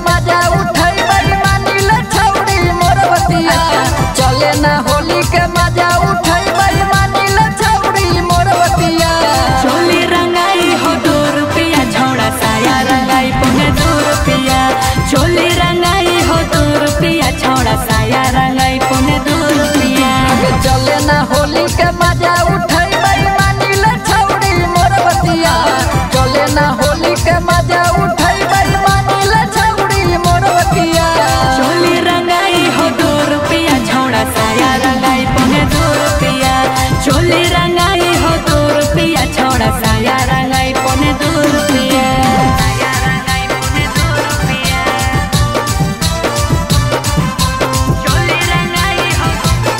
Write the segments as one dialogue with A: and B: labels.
A: मजा उठाई बेईमानी ले छौड़ी मोर बतिया चले ना होली के मजा उठाई बेईमानी ले छौड़ी मोर बतिया
B: चोली रंगाई हो 2 रुपया छौड़ा साया रंगाई पौने 2 रुपया चोली रंगाई हो 2 रुपया छौड़ा साया रंगाई पौने 2 रुपया
A: चले ना होली के मजा उठाई बेईमानी ले छौड़ी मोर बतिया चले ना होली के मजा उठाई बेईमानी ले छौड़ी मोर बतिया
B: चोली रंगाई हो 2 रुपया छौड़ा साया रंगाई पौने 2 रुपया चोली रंगाई हो 2 रुपया छौड़ा साया रंगाई पौने 2 रुपया साया रंगाई पौने 2 रुपया चोली रंगाई हो 2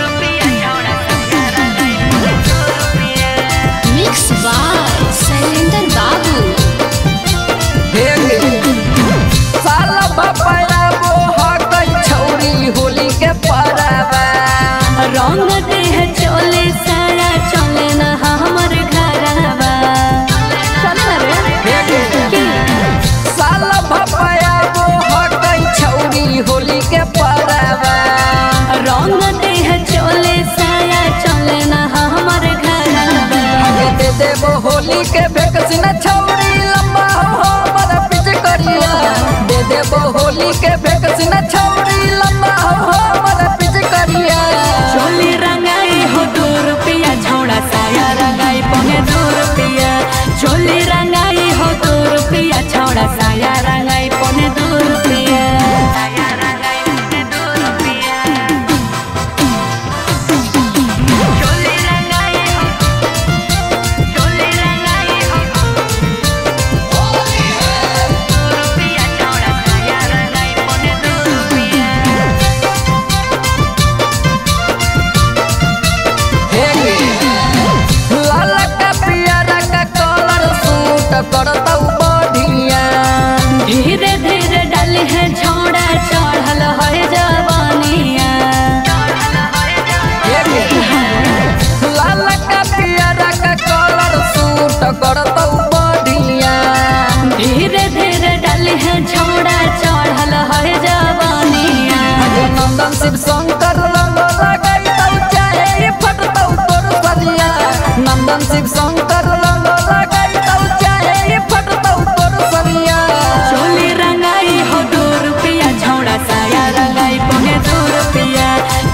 B: रुपया छौड़ा साया रंगाई पौने 2 रुपया
C: मिक्स बाय शैलेंद्र बाबू।
A: साला बापाया वो हकई छौड़ी होली के परवा
B: रंग दे है चोले साया चले ना हमर घरवा चले ना रे
A: साला बापाया वो हकई छौड़ी होली के परवा
B: रंग दे है चोले साया चले ना हमर घरवा
A: दे देबो होली के भेकसी न छौड़ी लंबा हो हमर पिच करिया दे देबो होली के भेकसी न छौड़ी लंबा हो हमर पिच करिया
B: चोली रंगाई हो 2 रुपया छौड़ा साया रंगाई पौने 2 रुपया चोली रंगाई हो 2 रुपया छौड़ा साया रंगाई पौने 2 रुपया साया रंगाई पौने 2 रुपया चोली रंगाई हो 2 रुपया छौड़ा साया रंगाई पौने 2 रुपया
A: लाला का पियारा का कलर सूट करतौ बढ़िया
B: धीरे धीरे डाली है छौड़ा चढ़ल है जवानिया
A: लाला का पियारा का कलर सूट करतौ बढ़िया
B: धीरे धीरे डाली है छौड़ा चढ़ल है जवानिया
A: नंदन शिव शंकर रंग लगाइतौ चाहे फटतौ तोर सरिया नंदन शिव शंकर रंग लगाइतौ चाहे फटतौ तोर सरिया
B: चोली रंगाई हो 2 रुपया छौड़ा साया रंगाई पौने 2 रुपया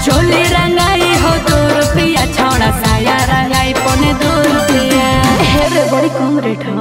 B: चोली रंगाई हो 2 रुपया छौड़ा साया रंगाई पौने 2 रुपया हे रे बड़ी कम रेट है।